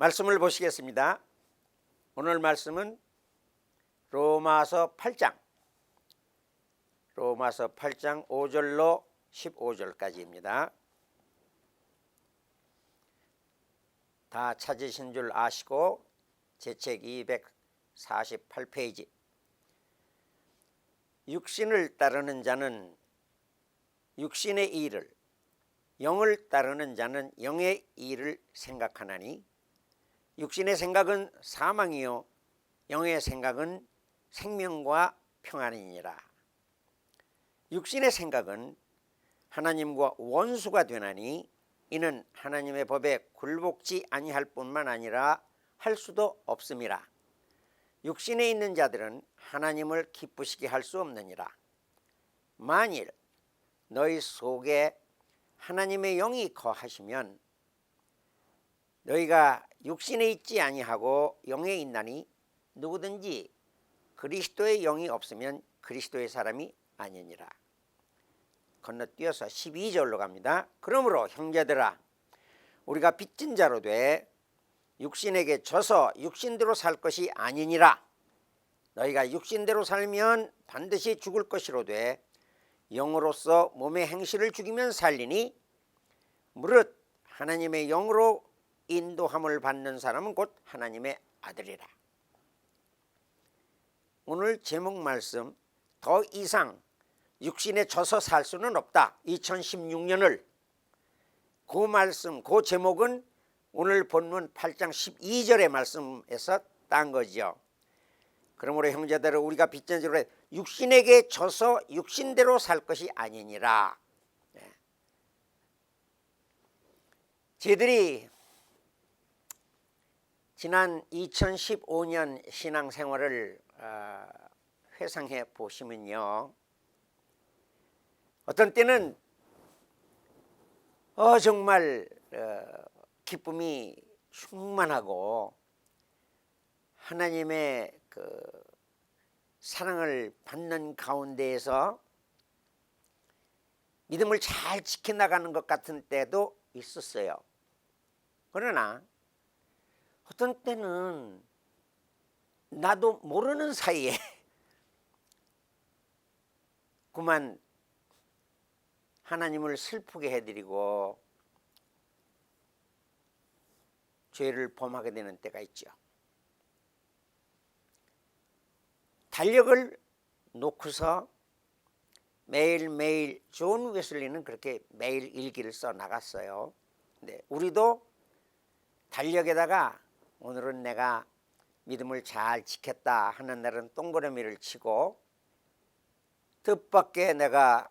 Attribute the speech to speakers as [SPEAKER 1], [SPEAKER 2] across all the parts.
[SPEAKER 1] 말씀을 보시겠습니다. 오늘 말씀은 로마서 8장 5절로 15절까지입니다. 다 찾으신 줄 아시고 제 책 248페이지. 육신을 따르는 자는 육신의 일을, 영을 따르는 자는 영의 일을 생각하나니 육신의 생각은 사망이요 영의 생각은 생명과 평안이니라. 육신의 생각은 하나님과 원수가 되나니 이는 하나님의 법에 굴복지 아니할 뿐만 아니라 할 수도 없음이라. 육신에 있는 자들은 하나님을 기쁘시게 할 수 없느니라. 만일 너희 속에 하나님의 영이 거하시면 너희가 육신에 있지 아니하고 영에 있나니 누구든지 그리스도의 영이 없으면 그리스도의 사람이 아니니라. 건너뛰어서 12절로 갑니다. 그러므로 형제들아, 우리가 빚진 자로 돼 육신에게 져서 육신대로 살 것이 아니니라. 너희가 육신대로 살면 반드시 죽을 것이로되 영으로서 몸의 행실을 죽이면 살리니 무릇 하나님의 영으로 인도함을 받는 사람은 곧 하나님의 아들이라. 오늘 제목 말씀, 더 이상 육신에 져서 살 수는 없다. 2016년을 그 말씀, 그 제목은 오늘 본문 8장 12절의 말씀에서 딴 거죠. 그러므로 형제들은 우리가 빚진 자로 육신에게 져서 육신대로 살 것이 아니니라. 저희들이 지난 2015년 신앙생활을 회상해 보시면요, 어떤 때는 정말 기쁨이 충만하고 하나님의 그 사랑을 받는 가운데에서 믿음을 잘 지켜나가는 것 같은 때도 있었어요. 그러나 어떤 때는 나도 모르는 사이에 그만 하나님을 슬프게 해드리고 죄를 범하게 되는 때가 있죠. 달력을 놓고서 매일매일 존 웨슬리는 그렇게 매일 일기를 써 나갔어요. 근데 우리도 달력에다가 오늘은 내가 믿음을 잘 지켰다 하는 날은 동그라미를 치고, 뜻밖의 내가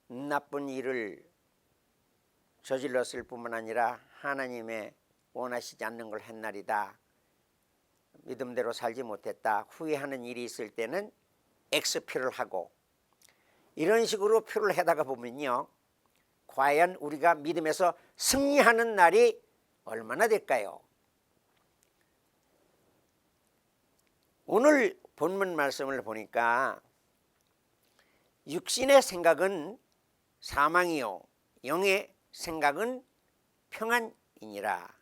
[SPEAKER 1] 나쁜 일을 저질렀을 뿐만 아니라 하나님의 원하시지 않는 걸 한 날이다, 믿음대로 살지 못했다, 후회하는 일이 있을 때는 X표를 하고, 이런 식으로 표를 해다가 보면요, 과연 우리가 믿음에서 승리하는 날이 얼마나 될까요? 오늘 본문 말씀을 보니까 육신의 생각은 사망이요 영의 생각은 평안이니라.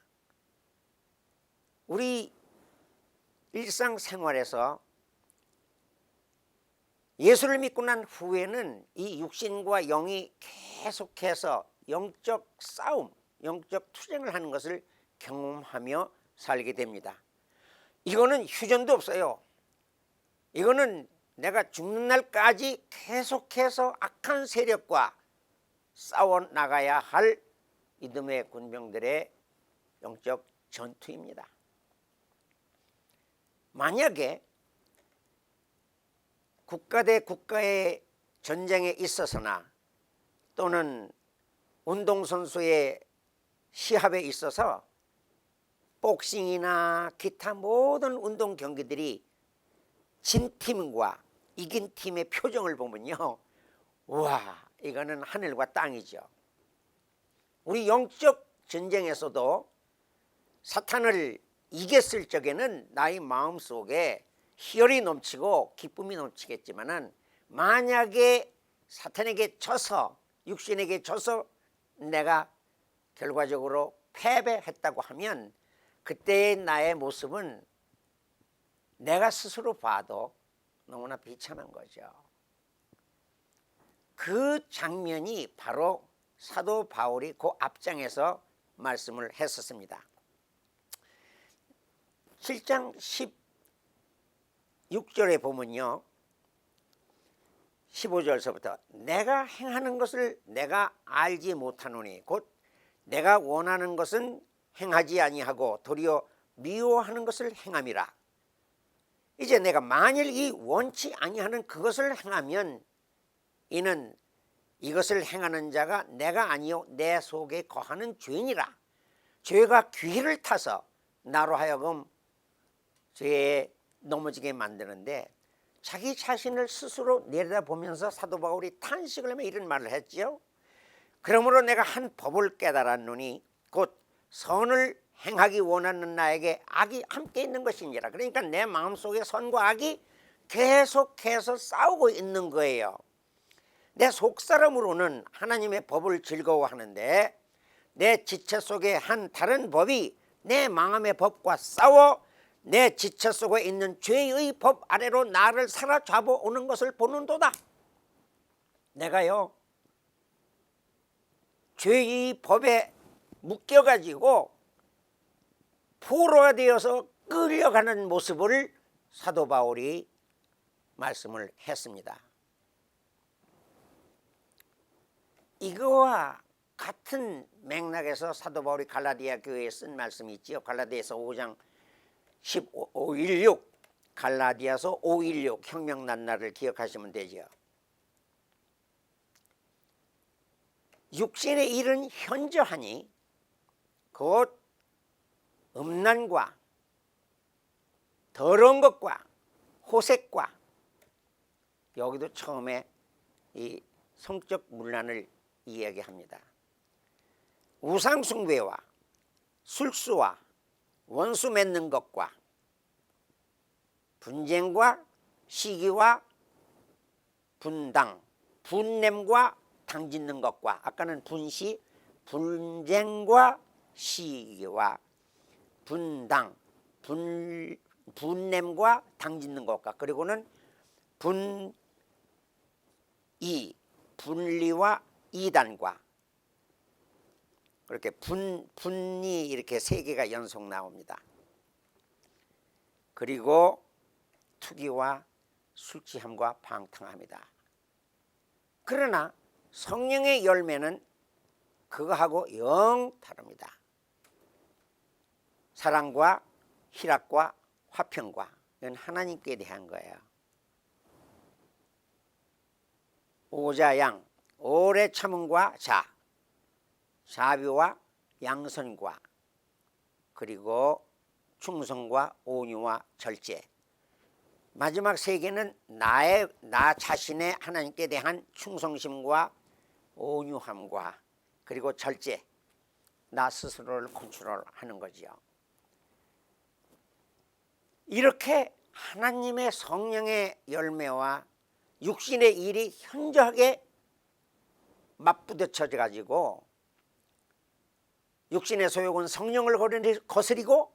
[SPEAKER 1] 우리 일상생활에서 예수를 믿고 난 후에는 이 육신과 영이 계속해서 영적 싸움, 영적 투쟁을 하는 것을 경험하며 살게 됩니다. 이거는 휴전도 없어요. 이거는 내가 죽는 날까지 계속해서 악한 세력과 싸워 나가야 할 믿음의 군병들의 영적 전투입니다. 만약에 국가 대 국가의 전쟁에 있어서나 또는 운동선수의 시합에 있어서 복싱이나 기타 모든 운동 경기들이 진 팀과 이긴 팀의 표정을 보면요, 와, 이거는 하늘과 땅이죠. 우리 영적 전쟁에서도 사탄을 이겼을 적에는 나의 마음속에 희열이 넘치고 기쁨이 넘치겠지만은, 만약에 사탄에게 져서, 육신에게 져서 내가 결과적으로 패배했다고 하면 그때의 나의 모습은 내가 스스로 봐도 너무나 비참한 거죠. 그 장면이 바로 사도 바울이 그 앞장에서 말씀을 했었습니다. 7장 16절에 보면요, 15절서부터 내가 행하는 것을 내가 알지 못하노니 곧 내가 원하는 것은 행하지 아니하고 도리어 미워하는 것을 행함이라. 이제 내가 만일 이 원치 아니하는 그것을 행하면 이는 이것을 행하는 자가 내가 아니요 내 속에 거하는 죄인이라. 죄가 귀를 타서 나로 하여금 죄에 넘어지게 만드는데, 자기 자신을 스스로 내려다보면서 사도 바울이 탄식을 하며 이런 말을 했지요. 그러므로 내가 한 법을 깨달았노니 곧 선을 행하기 원하는 나에게 악이 함께 있는 것이니라. 그러니까 내 마음속에 선과 악이 계속해서 싸우고 있는 거예요. 내 속사람으로는 하나님의 법을 즐거워하는데 내 지체 속에 한 다른 법이 내 마음의 법과 싸워 내 지체 속에 있는 죄의 법 아래로 나를 사로잡아 오는 것을 보는도다. 내가요, 죄의 법에 묶여가지고 포로가 되어서 끌려가는 모습을 사도 바울이 말씀을 했습니다. 이거와 같은 맥락에서 사도 바울이 갈라디아 교회에 쓴 말씀이 있지요. 갈라디아서 5장 15:16, 갈라디아서 5:16 혁명 난 날을 기억하시면 되죠. 육신의 일은 현저하니 곧 음란과 더러운 것과 호색과, 여기도 처음에 이 성적 문란을 이야기합니다. 우상 숭배와 술수와 원수 맺는 것과 분쟁과 시기와 분당, 분냄과 당짓는 것과, 아까는 분시, 분쟁과 시기와 분당, 분냄과 당짓는 것과, 그리고는 분이, 분리와 이단과, 그렇게 분이 이렇게 세 개가 연속 나옵니다. 그리고 투기와 술 취함과 방탕함이다. 그러나 성령의 열매는 그거하고 영 다릅니다. 사랑과 희락과 화평과, 이건 하나님께 대한 거예요. 오자양, 오래 참음과 자비와 양선과, 그리고 충성과 온유와 절제. 마지막 세 개는 나 자신의 하나님께 대한 충성심과 온유함과, 그리고 절제, 나 스스로를 컨트롤하는 거지요. 이렇게 하나님의 성령의 열매와 육신의 일이 현저하게 맞부딪혀 가지고, 육신의 소욕은 성령을 거스리고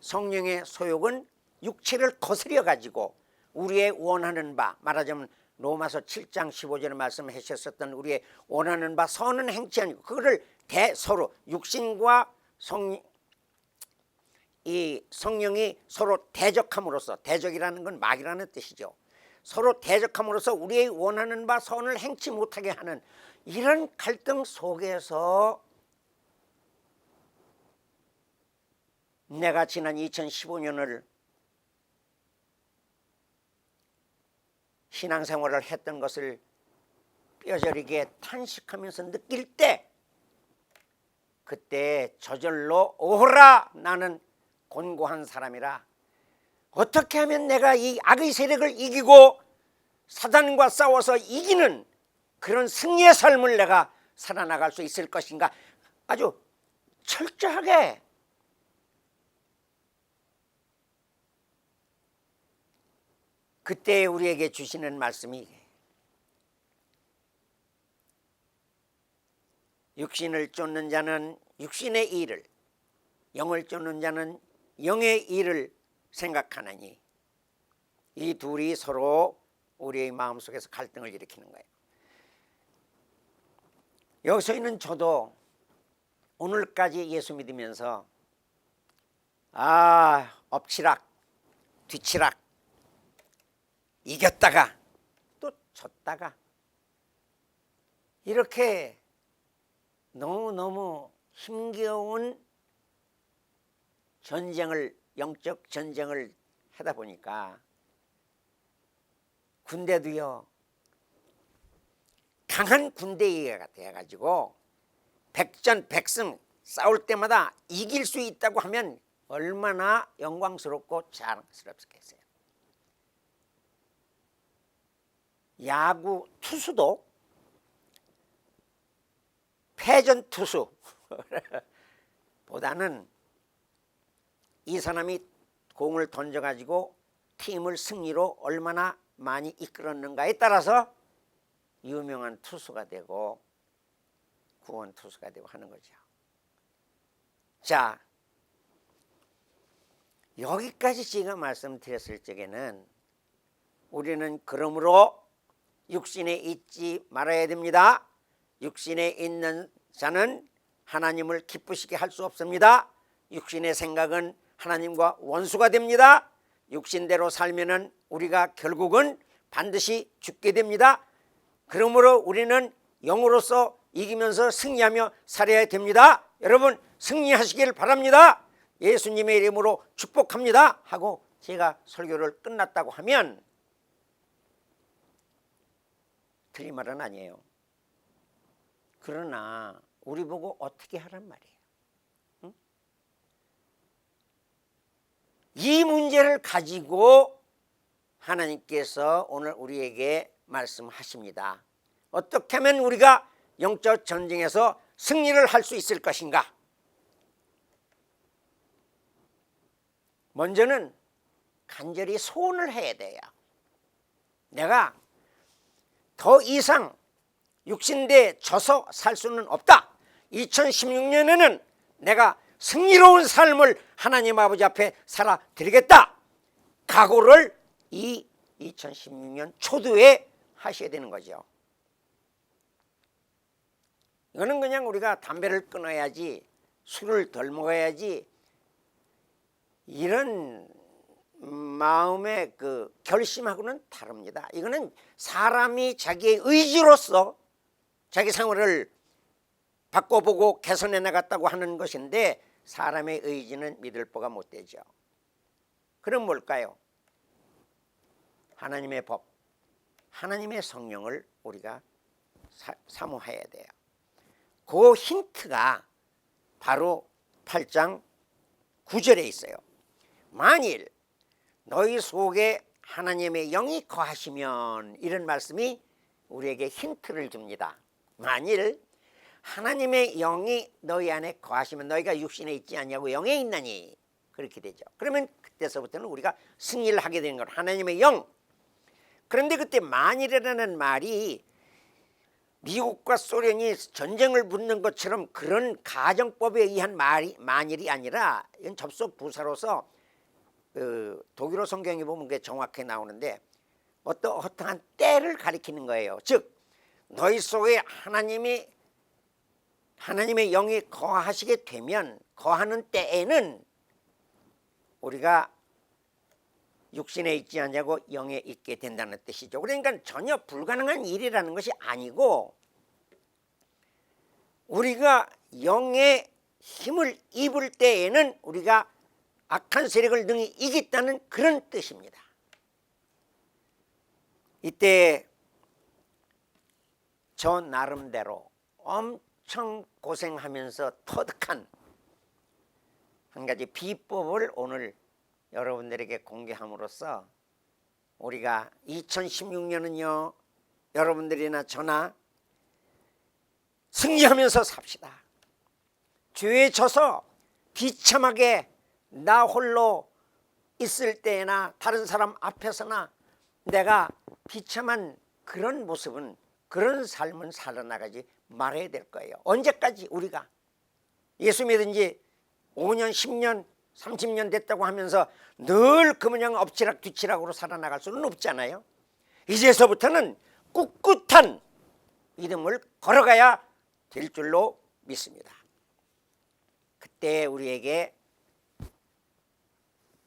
[SPEAKER 1] 성령의 소욕은 육체를 거스려 가지고 우리의 원하는 바, 말하자면 로마서 7장 15절에 말씀하셨었던 우리의 원하는 바 선은 행치 아니고, 그거를 서로 육신과 이 성령이 서로 대적함으로써, 대적이라는 건 막이라는 뜻이죠. 서로 대적함으로써 우리의 원하는 바 선을 행치 못하게 하는 이런 갈등 속에서 내가 지난 2015년을 신앙생활을 했던 것을 뼈저리게 탄식하면서 느낄 때, 그때 저절로 오호라 나는 곤고한 사람이라, 어떻게 하면 내가 이 악의 세력을 이기고 사단과 싸워서 이기는 그런 승리의 삶을 내가 살아나갈 수 있을 것인가, 아주 철저하게 그때 우리에게 주시는 말씀이, 육신을 쫓는 자는 육신의 일을, 영을 쫓는 자는 영의 일을 생각하느니 이 둘이 서로 우리의 마음속에서 갈등을 일으키는 거예요. 여기서 있는 저도 오늘까지 예수 믿으면서 엎치락 뒤치락 이겼다가 또 졌다가 이렇게 너무너무 힘겨운 영적 전쟁을 하다 보니까 군대도요 강한 군대가 돼가지고 백전백승 싸울 때마다 이길 수 있다고 하면 얼마나 영광스럽고 자랑스럽겠어요. 야구 투수도 패전 투수 보다는 이 사람이 공을 던져가지고 팀을 승리로 얼마나 많이 이끌었는가에 따라서 유명한 투수가 되고 구원 투수가 되고 하는 거죠. 자, 여기까지 제가 말씀드렸을 적에는 우리는 그러므로 육신에 있지 말아야 됩니다. 육신에 있는 자는 하나님을 기쁘시게 할 수 없습니다. 육신의 생각은 하나님과 원수가 됩니다. 육신대로 살면은 우리가 결국은 반드시 죽게 됩니다. 그러므로 우리는 영으로서 이기면서 승리하며 살아야 됩니다. 여러분 승리하시길 바랍니다. 예수님의 이름으로 축복합니다 하고 제가 설교를 끝났다고 하면 틀린 말은 아니에요. 그러나 우리 보고 어떻게 하란 말이에요. 응? 이 문제를 가지고 하나님께서 오늘 우리에게 말씀하십니다. 어떻게 하면 우리가 영적 전쟁에서 승리를 할 수 있을 것인가? 먼저는 간절히 소원을 해야 돼요. 내가 더 이상 육신대에 져서 살 수는 없다. 2016년에는 내가 승리로운 삶을 하나님 아버지 앞에 살아드리겠다. 각오를 이 2016년 초두에 하셔야 되는 거죠. 이거는 그냥 우리가 담배를 끊어야지, 술을 덜 먹어야지, 이런 마음의 그 결심하고는 다릅니다. 이거는 사람이 자기의 의지로서 자기 생활을 바꿔보고 개선해 나갔다고 하는 것인데 사람의 의지는 믿을 바가 못 되죠. 그럼 뭘까요? 하나님의 법, 하나님의 성령을 우리가 사모해야 돼요. 그 힌트가 바로 8장 9절에 있어요. 만일 너희 속에 하나님의 영이 거하시면, 이런 말씀이 우리에게 힌트를 줍니다. 만일 하나님의 영이 너희 안에 거하시면 너희가 육신에 있지 않냐고 영에 있나니, 그렇게 되죠. 그러면 그때서부터는 우리가 승리를 하게 되는 건 하나님의 영. 그런데 그때 만일이라는 말이 미국과 소련이 전쟁을 붙는 것처럼 그런 가정법에 의한 말이 만일이 아니라, 이건 접속 부사로서 독일어 성경에 보면 그게 정확히 나오는데 어떠한 때를 가리키는 거예요. 즉 너희 속에 하나님의 영이 거하시게 되면, 거하는 때에는 우리가 육신에 있지 않냐고 영에 있게 된다는 뜻이죠. 그러니까 전혀 불가능한 일이라는 것이 아니고, 우리가 영의 힘을 입을 때에는 우리가 악한 세력을 능히 이겼다는 그런 뜻입니다. 이때 저 나름대로 엄청 고생하면서 터득한 한 가지 비법을 오늘 여러분들에게 공개함으로써 우리가 2016년은요 여러분들이나 저나 승리하면서 삽시다. 죄에 져서 비참하게 나 홀로 있을 때나 다른 사람 앞에서나 내가 비참한 그런 모습은, 그런 삶은 살아나가지 말아야 될 거예요. 언제까지 우리가 예수 믿은 지 5년, 10년, 30년 됐다고 하면서 늘 그 모양 엎치락 뒤치락으로 살아나갈 수는 없잖아요. 이제서부터는 꿋꿋한 믿음을 걸어가야 될 줄로 믿습니다. 그때 우리에게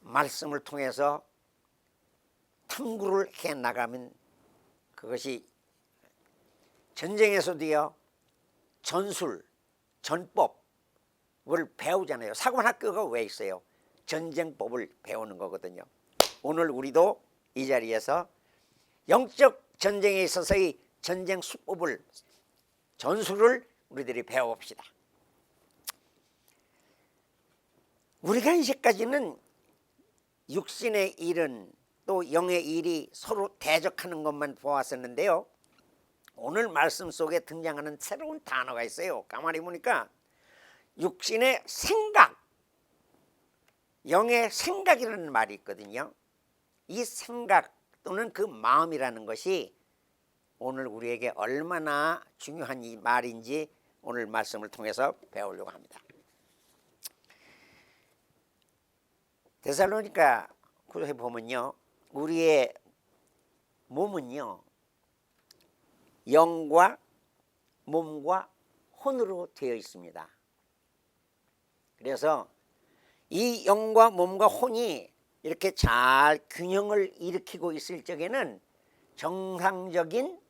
[SPEAKER 1] 말씀을 통해서 탐구를 해나가면 그것이 전쟁에서도요, 전술, 전법을 배우잖아요. 사관학교가 왜 있어요? 전쟁법을 배우는 거거든요. 오늘 우리도 이 자리에서 영적 전쟁에 있어서의 전쟁 수법을, 전술을 우리들이 배워봅시다. 우리가 이제까지는 육신의 일은 또 영의 일이 서로 대적하는 것만 보았었는데요, 오늘 말씀 속에 등장하는 새로운 단어가 있어요. 가만히 보니까 육신의 생각, 영의 생각이라는 말이 있거든요. 이 생각 또는 그 마음이라는 것이 오늘 우리에게 얼마나 중요한 이 말인지 오늘 말씀을 통해서 배우려고 합니다. 데살로니가 후서에 보면요, 우리의 몸은요, 영과 몸과 혼으로 되어 있습니다. 그래서 이 영과 몸과 혼이 이렇게 잘 균형을 일으키고 있을 적에는 정상적인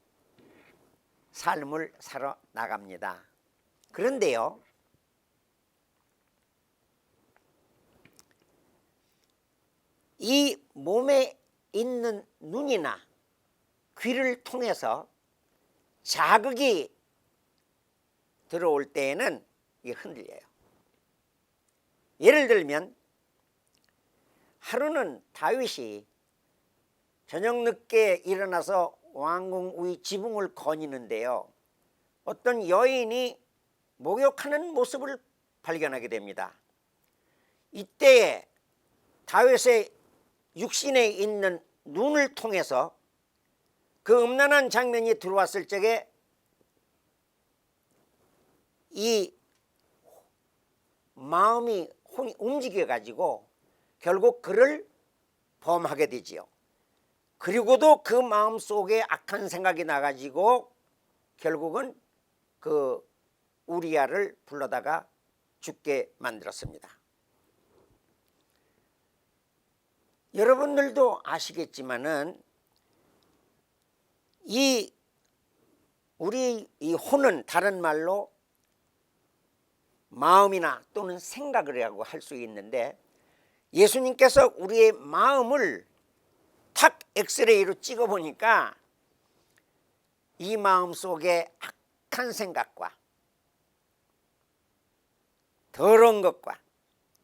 [SPEAKER 1] 삶을 살아 나갑니다. 그런데요, 이 몸에 있는 눈이나 귀를 통해서 자극이 들어올 때에는 이게 흔들려요. 예를 들면 하루는 다윗이 저녁 늦게 일어나서 왕궁 위 지붕을 거니는데요, 어떤 여인이 목욕하는 모습을 발견하게 됩니다. 이때에 다윗의 육신에 있는 눈을 통해서 그 음란한 장면이 들어왔을 적에 이 마음이, 혼이 움직여 가지고 결국 그를 범하게 되지요. 그리고도 그 마음 속에 악한 생각이 나가지고 결국은 그 우리아를 불러다가 죽게 만들었습니다. 여러분들도 아시겠지만은 우리 이 혼은 다른 말로 마음이나 또는 생각이라고 할 수 있는데, 예수님께서 우리의 마음을 탁 엑스레이로 찍어 보니까 이 마음 속에 악한 생각과 더러운 것과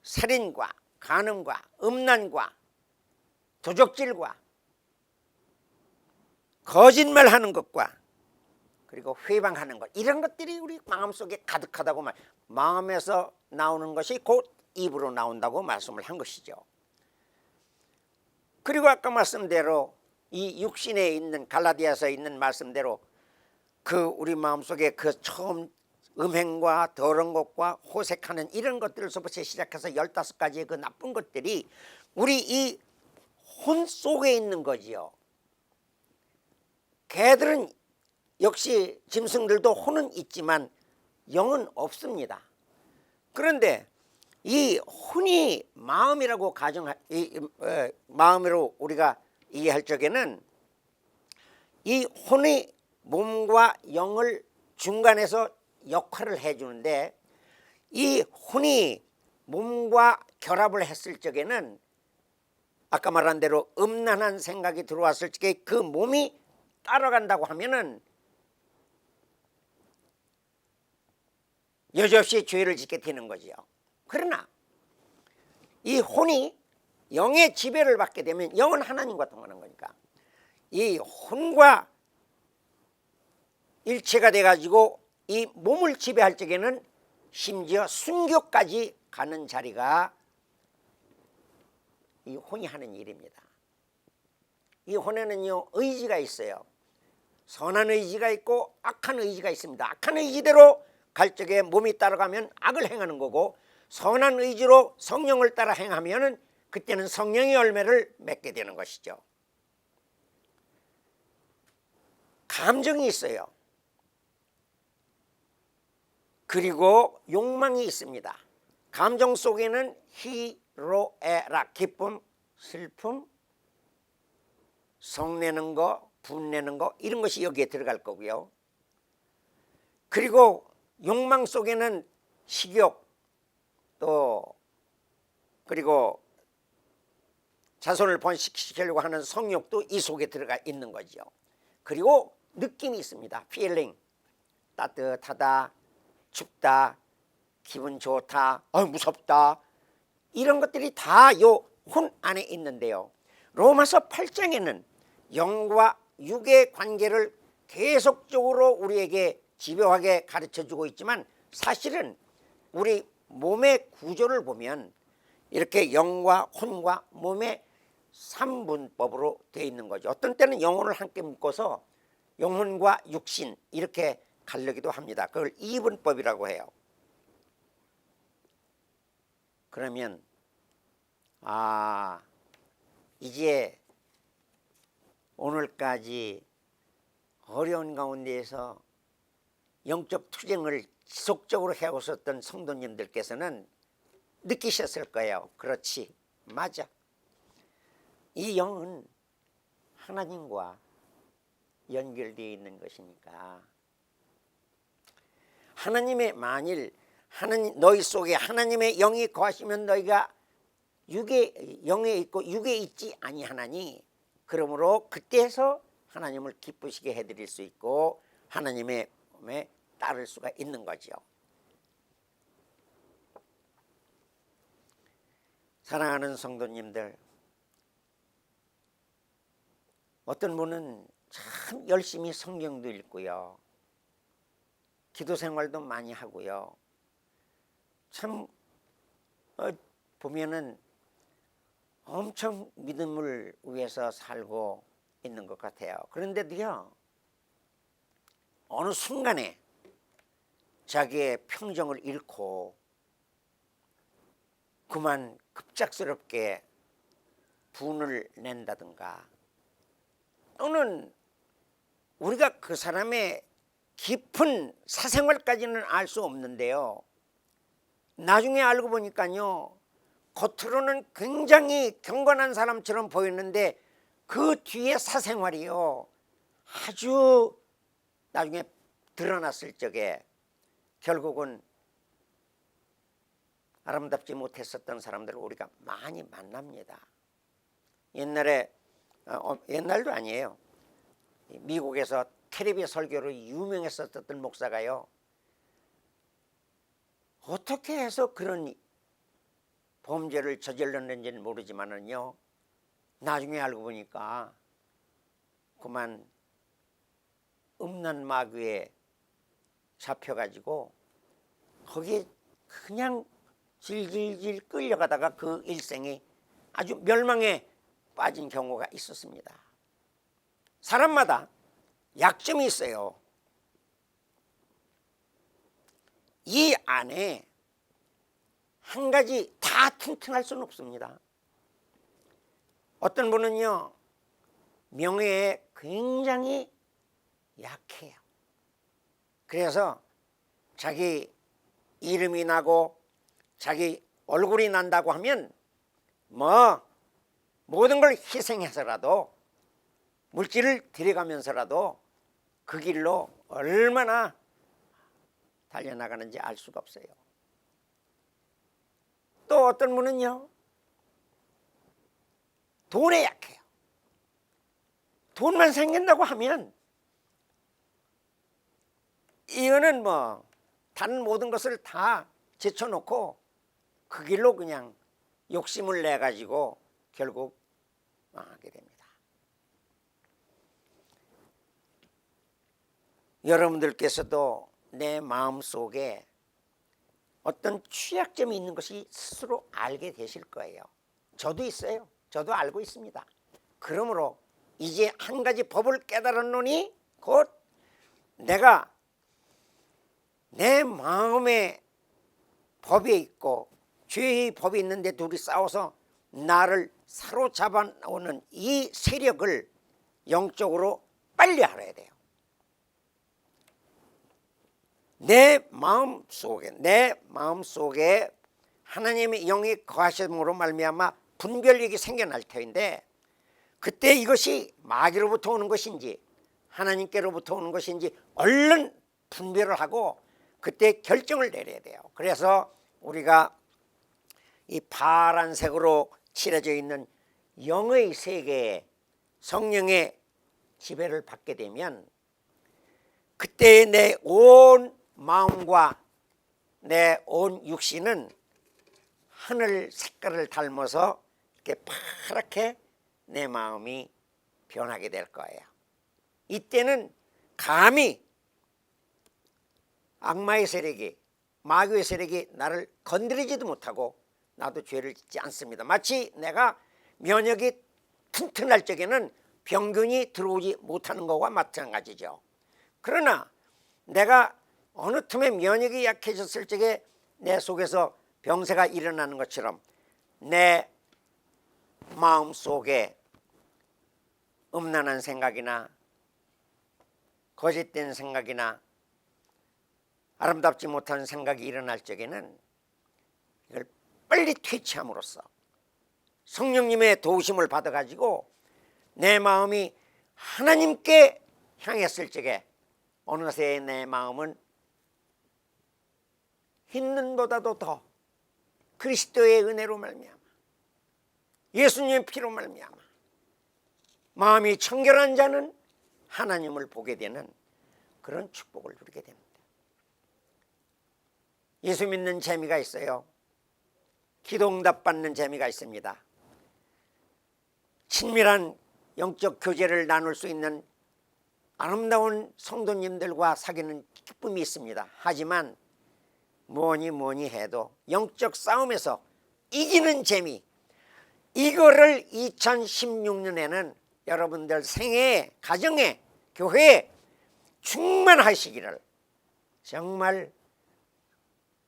[SPEAKER 1] 살인과 간음과 음란과 도적질과 거짓말하는 것과 그리고 회방하는 것, 이런 것들이 우리 마음속에 가득하다고 마음에서 나오는 것이 곧 입으로 나온다고 말씀을 한 것이죠. 그리고 아까 말씀대로 이 육신에 있는, 갈라디아서에 있는 말씀대로 그 우리 마음속에 그 처음 음행과 더러운 것과 호색하는 이런 것들로부터 시작해서 15가지의 그 나쁜 것들이 우리 이 혼 속에 있는 거지요. 개들은 역시 짐승들도 혼은 있지만 영은 없습니다. 그런데 이 혼이 마음이라고 마음으로 우리가 이해할 적에는 이 혼이 몸과 영을 중간에서 역할을 해주는데, 이 혼이 몸과 결합을 했을 적에는 아까 말한 대로 음란한 생각이 들어왔을 적에 그 몸이 따라간다고 하면은 여지없이 죄를 짓게 되는 거지요. 그러나 이 혼이 영의 지배를 받게 되면, 영은 하나님과 통하는 거니까 이 혼과 일체가 돼 가지고 이 몸을 지배할 적에는 심지어 순교까지 가는 자리가 이 혼이 하는 일입니다. 이 혼에는요, 의지가 있어요. 선한 의지가 있고 악한 의지가 있습니다. 악한 의지대로 갈 적에 몸이 따라가면 악을 행하는 거고, 선한 의지로 성령을 따라 행하면은 그때는 성령의 열매를 맺게 되는 것이죠. 감정이 있어요. 그리고 욕망이 있습니다. 감정 속에는 희로애락, 기쁨, 슬픔, 성내는 거, 분내는 거, 이런 것이 여기에 들어갈 거고요. 그리고 욕망 속에는 식욕, 또 그리고 자손을 번식시키려고 하는 성욕도 이 속에 들어가 있는 거죠. 그리고 느낌이 있습니다. feeling, 따뜻하다, 춥다, 기분 좋다, 무섭다, 이런 것들이 다 요 혼 안에 있는데요. 로마서 8장에는 영과 육의 관계를 계속적으로 우리에게 집요하게 가르쳐주고 있지만, 사실은 우리 몸의 구조를 보면 이렇게 영과 혼과 몸의 3분법으로 되어 있는 거죠. 어떤 때는 영혼을 함께 묶어서 영혼과 육신 이렇게 가르기도 합니다. 그걸 2분법이라고 해요. 그러면 이제 오늘까지 어려운 가운데에서 영적 투쟁을 지속적으로 해오셨던 성도님들께서는 느끼셨을 거예요. 그렇지, 맞아. 이 영은 하나님과 연결되어 있는 것이니까, 하나님의 만일 너희 속에 하나님의 영이 거하시면 너희가 영에 있고 육에 있지 아니하나니, 그러므로 그때서 하나님을 기쁘시게 해드릴 수 있고 하나님의 몸에 따를 수가 있는 거죠. 사랑하는 성도님들, 어떤 분은 참 열심히 성경도 읽고요, 기도 생활도 많이 하고요, 참 보면은 엄청 믿음을 위해서 살고 있는 것 같아요. 그런데도요, 어느 순간에 자기의 평정을 잃고 그만 급작스럽게 분을 낸다든가, 또는 우리가 그 사람의 깊은 사생활까지는 알 수 없는데요, 나중에 알고 보니까요, 겉으로는 굉장히 경건한 사람처럼 보이는데 그 뒤에 사생활이요, 아주 나중에 드러났을 적에 결국은 아름답지 못했었던 사람들을 우리가 많이 만납니다. 옛날에 옛날도 아니에요, 미국에서 텔레비 설교로 유명했었던 목사가요, 어떻게 해서 그런 범죄를 저질렀는지는 모르지만은요, 나중에 알고 보니까 그만 음란마귀에 잡혀가지고 거기에 그냥 질질질 끌려가다가 그 일생이 아주 멸망에 빠진 경우가 있었습니다. 사람마다 약점이 있어요. 이 안에 한 가지 다 튼튼할 수는 없습니다. 어떤 분은요, 명예에 굉장히 약해요. 그래서 자기 이름이 나고 자기 얼굴이 난다고 하면 모든 걸 희생해서라도, 물질을 들여가면서라도 그 길로 얼마나 달려나가는지 알 수가 없어요. 또 어떤 분은요, 돈에 약해요. 돈만 생긴다고 하면 이거는 다른 모든 것을 다 제쳐놓고 그 길로 그냥 욕심을 내가지고 결국 망하게 됩니다. 여러분들께서도 내 마음속에 어떤 취약점이 있는 것이 스스로 알게 되실 거예요. 저도 있어요. 저도 알고 있습니다. 그러므로 이제 한 가지 법을 깨달았노니 곧 내가 내 마음의 법에 있고 죄의 법이 있는데 둘이 싸워서 나를 사로잡아 오는 이 세력을 영적으로 빨리 알아야 돼요. 내 마음속에 하나님의 영이 거하심으로 말미암아 분별력이 생겨날 터인데, 그때 이것이 마귀로부터 오는 것인지 하나님께로부터 오는 것인지 얼른 분별을 하고 그때 결정을 내려야 돼요. 그래서 우리가 이 파란색으로 칠해져 있는 영의 세계에 성령의 지배를 받게 되면, 그때 내 온 마음과 내 온 육신은 하늘 색깔을 닮아서 이렇게 파랗게 내 마음이 변하게 될 거예요. 이때는 감히 악마의 세력이, 마귀의 세력이 나를 건드리지도 못하고 나도 죄를 짓지 않습니다. 마치 내가 면역이 튼튼할 적에는 병균이 들어오지 못하는 것과 마찬가지죠. 그러나 내가 어느 틈에 면역이 약해졌을 적에 내 속에서 병세가 일어나는 것처럼 내 마음속에 음란한 생각이나 거짓된 생각이나 아름답지 못한 생각이 일어날 적에는 이걸 빨리 퇴치함으로써 성령님의 도우심을 받아가지고 내 마음이 하나님께 향했을 적에 어느새 내 마음은 흰눈보다도 더 그리스도의 은혜로 말미암아 예수님의 피로 말미암아 마음이 청결한 자는 하나님을 보게 되는 그런 축복을 누리게 됩니다. 예수 믿는 재미가 있어요. 기도응답 받는 재미가 있습니다. 친밀한 영적 교제를 나눌 수 있는 아름다운 성도님들과 사귀는 기쁨이 있습니다. 하지만 뭐니 해도 영적 싸움에서 이기는 재미, 이거를 2016년에는 여러분들 생애에, 가정에, 교회에 충만하시기를 정말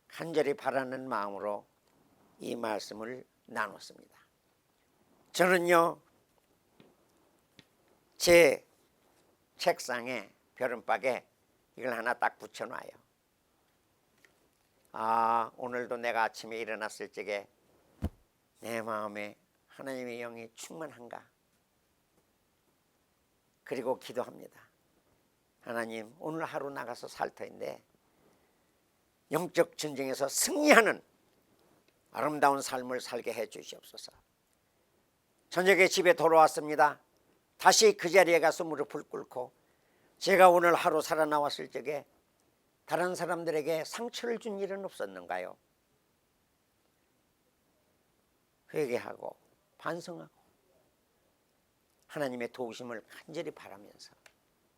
[SPEAKER 1] 간절히 바라는 마음으로 이 말씀을 나눴습니다. 저는요, 제 책상에, 벼른박에 이걸 하나 딱 붙여놔요. 오늘도 내가 아침에 일어났을 적에 내 마음에 하나님의 영이 충만한가? 그리고 기도합니다. 하나님, 오늘 하루 나가서 살 터인데 영적 전쟁에서 승리하는 아름다운 삶을 살게 해 주시옵소서. 저녁에 집에 돌아왔습니다. 다시 그 자리에 가서 무릎을 꿇고 제가 오늘 하루 살아나왔을 적에 다른 사람들에게 상처를 준 일은 없었는가요? 회개하고 반성하고 하나님의 도우심을 간절히 바라면서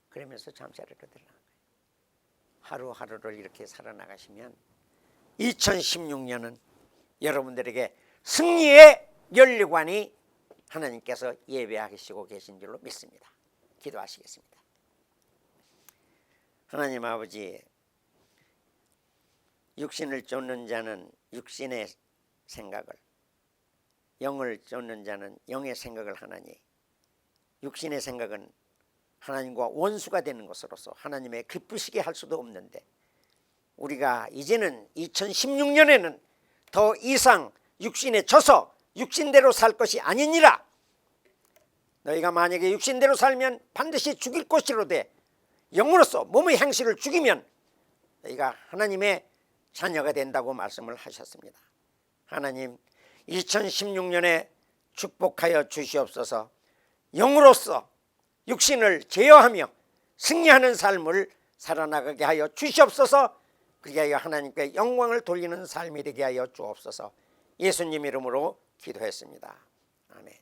[SPEAKER 1] 그러면서 잠자리로 들어간 거예요. 하루하루를 이렇게 살아나가시면 2016년은 여러분들에게 승리의 연료관이 하나님께서 예배하시고 계신 줄로 믿습니다. 기도하시겠습니다. 하나님 아버지, 육신을 쫓는 자는 육신의 생각을, 영을 쫓는 자는 영의 생각을 하나니, 육신의 생각은 하나님과 원수가 되는 것으로서 하나님의 기쁘시게 할 수도 없는데, 우리가 이제는 2016년에는 더 이상 육신에 져서 육신대로 살 것이 아니니라. 너희가 만약에 육신대로 살면 반드시 죽일 것이로되 영으로서 몸의 행실을 죽이면 너희가 하나님의 자녀가 된다고 말씀을 하셨습니다. 하나님, 2016년에 축복하여 주시옵소서. 영으로서 육신을 제어하며 승리하는 삶을 살아나가게 하여 주시옵소서. 그게 하여 하나님께 영광을 돌리는 삶이 되게 하여 주옵소서. 예수님 이름으로 기도했습니다. 아멘.